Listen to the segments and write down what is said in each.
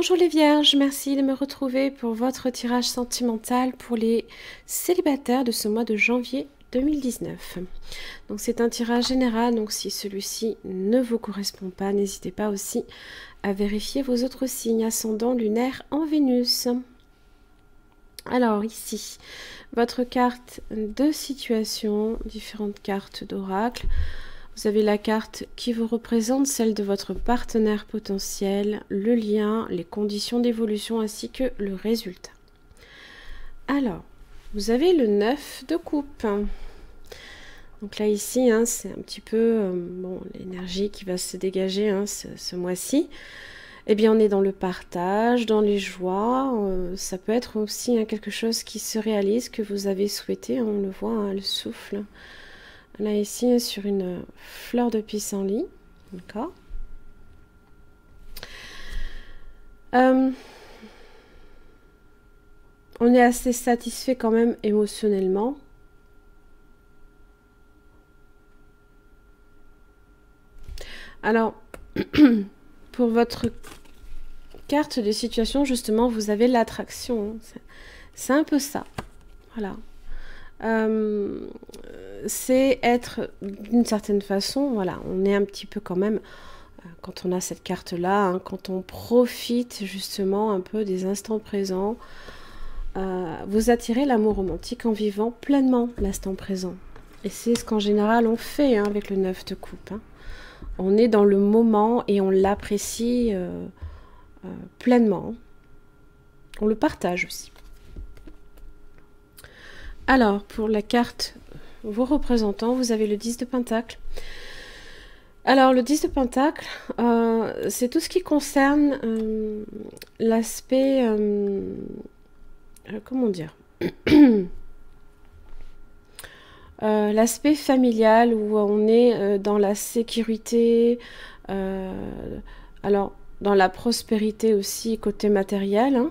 Bonjour les vierges, merci de me retrouver pour votre tirage sentimental pour les célibataires de ce mois de janvier 2019. Donc c'est un tirage général, donc si celui-ci ne vous correspond pas, n'hésitez pas aussi à vérifier vos autres signes ascendant lunaire en Vénus. Alors ici, votre carte de situation, différentes cartes d'oracle. Vous avez la carte qui vous représente, celle de votre partenaire potentiel, le lien, les conditions d'évolution ainsi que le résultat. Alors, vous avez le 9 de coupe. Donc là ici, c'est un petit peu l'énergie qui va se dégager ce mois-ci. Eh bien, on est dans le partage, dans les joies. Ça peut être aussi quelque chose qui se réalise, que vous avez souhaité. On le voit, le souffle. Là, ici, sur une fleur de pissenlit. D'accord. On est assez satisfait quand même émotionnellement. Alors, pour votre carte de situation, justement, vous avez l'attraction. C'est un peu ça. Voilà. C'est être d'une certaine façon, voilà, on est un petit peu quand même, quand on a cette carte-là, quand on profite justement un peu des instants présents, vous attirez l'amour romantique en vivant pleinement l'instant présent. Et c'est ce qu'en général on fait avec le 9 de coupe. On est dans le moment et on l'apprécie pleinement. On le partage aussi. Alors, pour la carte vous représentant, vous avez le 10 de Pentacle. Alors, le 10 de Pentacle, c'est tout ce qui concerne l'aspect... comment dire l'aspect familial, où on est dans la sécurité, alors dans la prospérité aussi, côté matériel.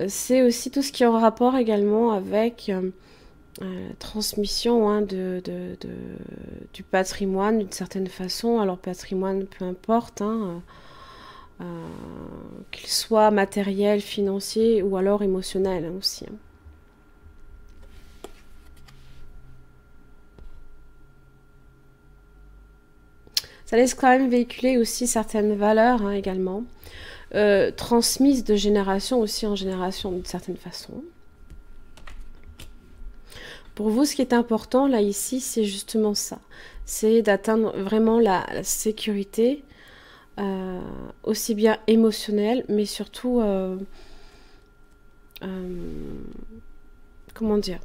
C'est aussi tout ce qui est en rapport également avec transmission du patrimoine d'une certaine façon. Alors patrimoine, peu importe, qu'il soit matériel, financier ou alors émotionnel aussi. Ça laisse quand même véhiculer aussi certaines valeurs également. Transmises de génération aussi en génération d'une certaine façon. Pour vous, ce qui est important là ici, c'est justement ça. C'est d'atteindre vraiment la sécurité, aussi bien émotionnelle, mais surtout, comment dire,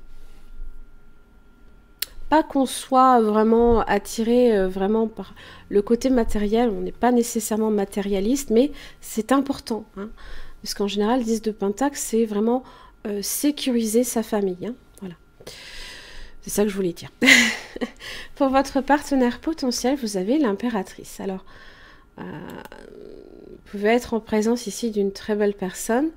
pas qu'on soit vraiment attiré vraiment par le côté matériel, on n'est pas nécessairement matérialiste, mais c'est important. Parce qu'en général, 10 de Pentacle, c'est vraiment sécuriser sa famille. Voilà. C'est ça que je voulais dire. Pour votre partenaire potentiel, vous avez l'impératrice. Alors, vous pouvez être en présence ici d'une très belle personne,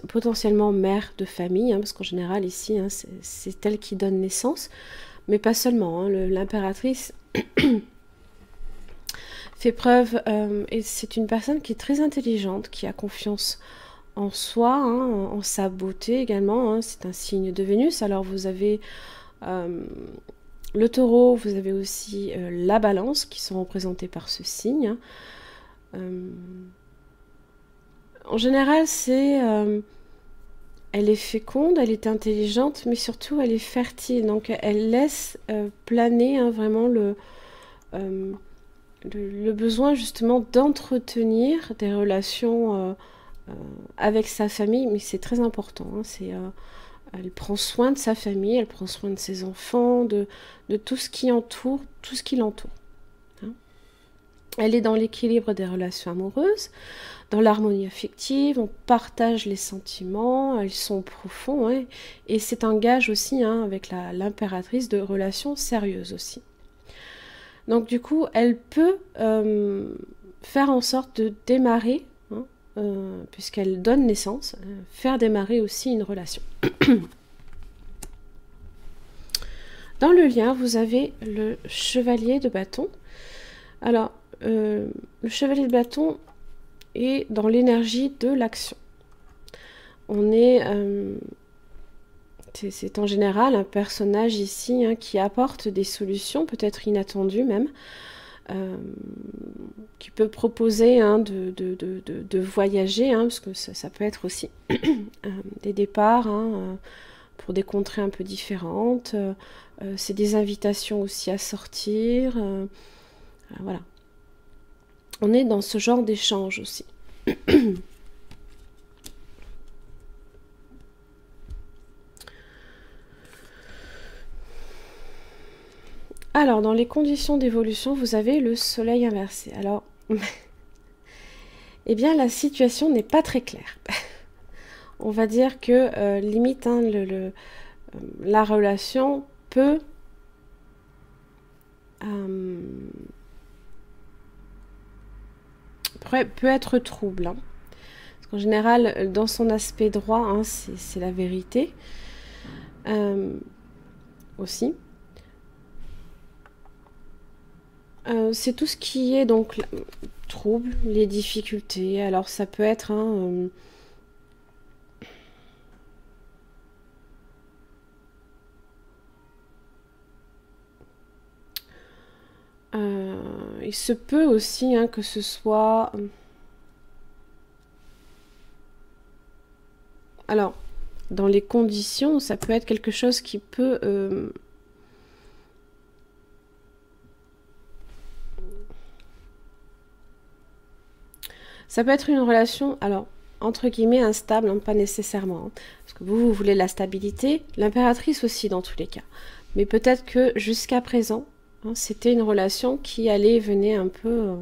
potentiellement mère de famille, parce qu'en général ici c'est elle qui donne naissance, mais pas seulement. L'impératrice fait preuve, et c'est une personne qui est très intelligente, qui a confiance en soi, en sa beauté également. C'est un signe de Vénus. Alors vous avez le taureau, vous avez aussi la balance qui sont représentés par ce signe. En général, elle est féconde, elle est intelligente, mais surtout elle est fertile. Donc elle laisse planer vraiment le besoin justement d'entretenir des relations avec sa famille, mais c'est très important. Elle prend soin de sa famille, elle prend soin de ses enfants, de tout ce qui entoure, tout ce qui l'entoure. Elle est dans l'équilibre des relations amoureuses, dans l'harmonie affective, on partage les sentiments, elles sont profonds, et c'est un gage aussi avec l'impératrice de relations sérieuses aussi. Donc du coup, elle peut faire en sorte de démarrer, puisqu'elle donne naissance, faire démarrer aussi une relation. Dans le lien, vous avez le chevalier de bâton. Alors, le chevalier de bâton, est dans l'énergie de l'action. On est... c'est en général un personnage ici hein, qui apporte des solutions, peut-être inattendues même, qui peut proposer hein, de voyager, hein, parce que ça peut être aussi des départs hein, pour des contrées un peu différentes. C'est des invitations aussi à sortir. Voilà. On est dans ce genre d'échange aussi. Alors, dans les conditions d'évolution, vous avez le soleil inversé. Alors, eh bien, la situation n'est pas très claire. On va dire que, limite, hein, la relation peut être trouble. Hein. Parce qu'en général, dans son aspect droit, hein, c'est la vérité. Aussi. C'est tout ce qui est donc trouble, les difficultés. Alors ça peut être hein, il se peut aussi hein, que ce soit alors dans les conditions, ça peut être quelque chose qui peut ça peut être une relation, alors, entre guillemets, instable, hein, pas nécessairement. Hein, parce que vous voulez la stabilité, l'impératrice aussi dans tous les cas. Mais peut-être que jusqu'à présent, hein, c'était une relation qui allait et venait un peu...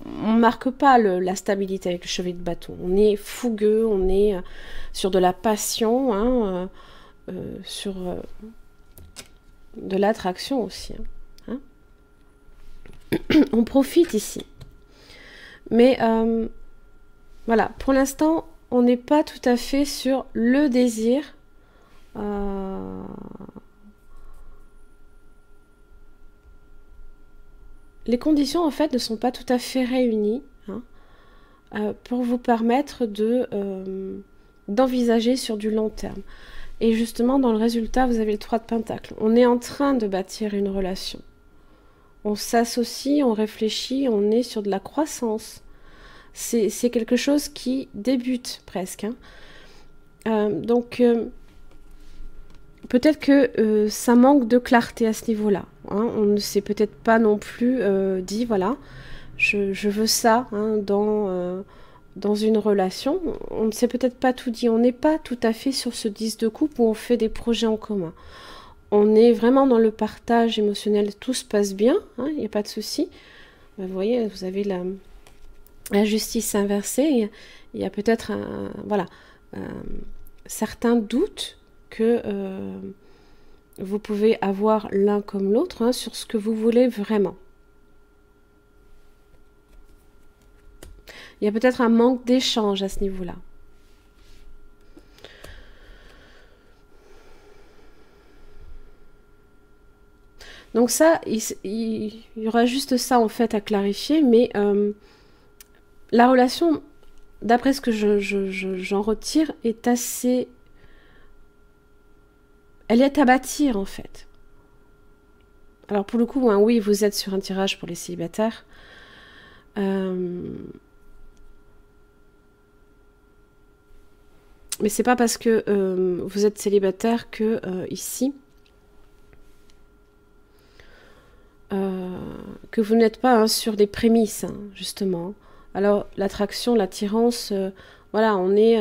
on ne marque pas la stabilité avec le chevalier de bâton. On est fougueux, on est sur de la passion, hein, sur de l'attraction aussi. Hein. On profite ici. Mais voilà, pour l'instant, on n'est pas tout à fait sur le désir. Les conditions, en fait, ne sont pas tout à fait réunies hein, pour vous permettre d'envisager sur du long terme. Et justement, dans le résultat, vous avez le 3 de Pentacle. On est en train de bâtir une relation. On s'associe, on réfléchit, on est sur de la croissance. C'est quelque chose qui débute presque. Hein. Donc, peut-être que ça manque de clarté à ce niveau-là. Hein. On ne s'est peut-être pas non plus dit, voilà, je veux ça hein, dans une relation. On ne s'est peut-être pas tout dit. On n'est pas tout à fait sur ce 10 de coupe où on fait des projets en commun. On est vraiment dans le partage émotionnel, tout se passe bien, hein, il n'y a pas de souci. Vous voyez, vous avez la justice inversée, il y a peut-être voilà, certains doutes que vous pouvez avoir l'un comme l'autre hein, sur ce que vous voulez vraiment. Il y a peut-être un manque d'échange à ce niveau-là. Donc ça, il y aura juste ça en fait à clarifier, mais la relation, d'après ce que j'en retire, est assez... Elle est à bâtir en fait. Alors pour le coup, hein, oui, vous êtes sur un tirage pour les célibataires. Mais c'est pas parce que vous êtes célibataire que ici... que vous n'êtes pas hein, sur des prémices, hein, justement. Alors, l'attraction, l'attirance, voilà, on est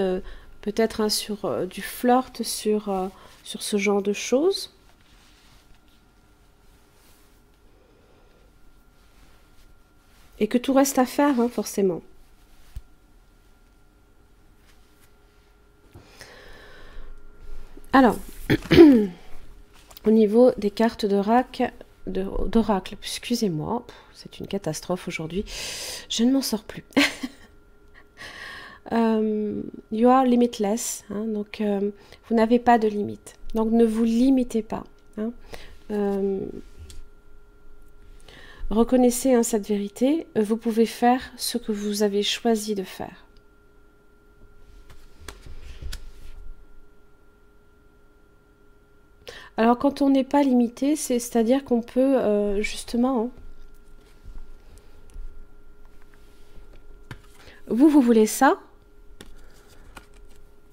peut-être hein, sur du flirt, sur ce genre de choses. Et que tout reste à faire, hein, forcément. Alors, au niveau des cartes d'oracle, excusez-moi, c'est une catastrophe aujourd'hui, je ne m'en sors plus. You are limitless, hein, donc vous n'avez pas de limite, donc ne vous limitez pas. Hein. reconnaissez hein, cette vérité, vous pouvez faire ce que vous avez choisi de faire. Alors quand on n'est pas limité, c'est-à-dire qu'on peut justement... Hein, vous voulez ça,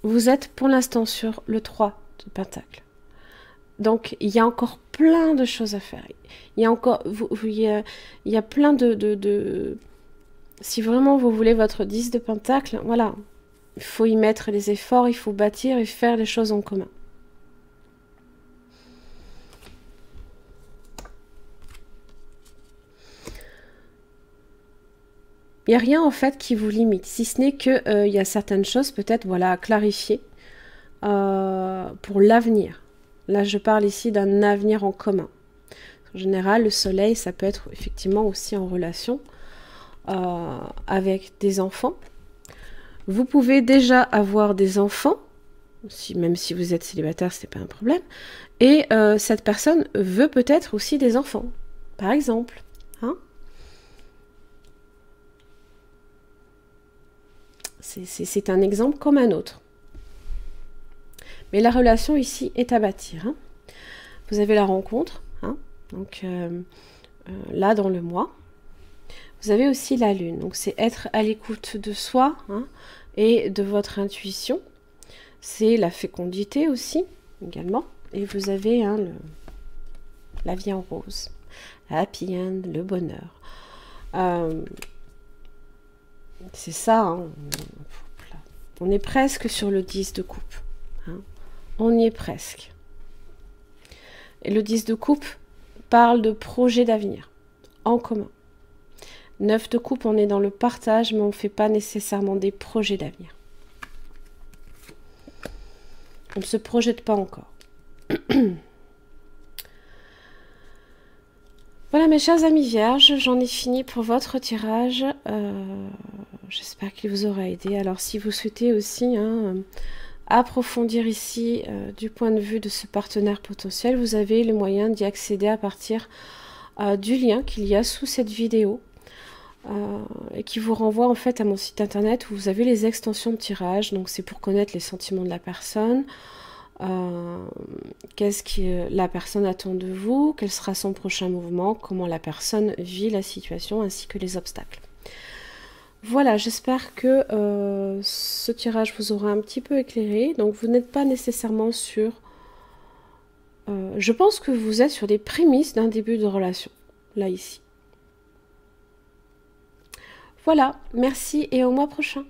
vous êtes pour l'instant sur le 3 de Pentacle. Donc, il y a encore plein de choses à faire. Il y a encore... il y a plein de... Si vraiment vous voulez votre 10 de Pentacle, voilà. Il faut y mettre les efforts, il faut bâtir et faire les choses en commun. Il n'y a rien en fait qui vous limite, si ce n'est qu'il y a certaines choses peut-être voilà, à clarifier pour l'avenir. Là, je parle ici d'un avenir en commun. En général, le soleil, ça peut être effectivement aussi en relation avec des enfants. Vous pouvez déjà avoir des enfants, même si vous êtes célibataire, ce n'est pas un problème. Et cette personne veut peut-être aussi des enfants, par exemple. Hein? C'est un exemple comme un autre. Mais la relation ici est à bâtir. Hein. Vous avez la rencontre, hein. Donc là dans le mois. Vous avez aussi la lune. Donc c'est être à l'écoute de soi hein, et de votre intuition. C'est la fécondité aussi, également. Et vous avez hein, la vie en rose. La happy end, le bonheur. C'est ça. Hein. On est presque sur le 10 de coupe. Hein. On y est presque. Et le 10 de coupe parle de projet d'avenir en commun. 9 de coupe, on est dans le partage, mais on ne fait pas nécessairement des projets d'avenir. On ne se projette pas encore. Voilà mes chers amis vierges, j'en ai fini pour votre tirage. J'espère qu'il vous aura aidé. Alors si vous souhaitez aussi hein, approfondir ici du point de vue de ce partenaire potentiel, vous avez le moyen d'y accéder à partir du lien qu'il y a sous cette vidéo et qui vous renvoie en fait à mon site internet où vous avez les extensions de tirage. Donc c'est pour connaître les sentiments de la personne, qu'est-ce que la personne attend de vous, quel sera son prochain mouvement, comment la personne vit la situation ainsi que les obstacles. Voilà, j'espère que ce tirage vous aura un petit peu éclairé. Donc vous n'êtes pas nécessairement sur... je pense que vous êtes sur les prémices d'un début de relation, là ici. Voilà, merci et au mois prochain.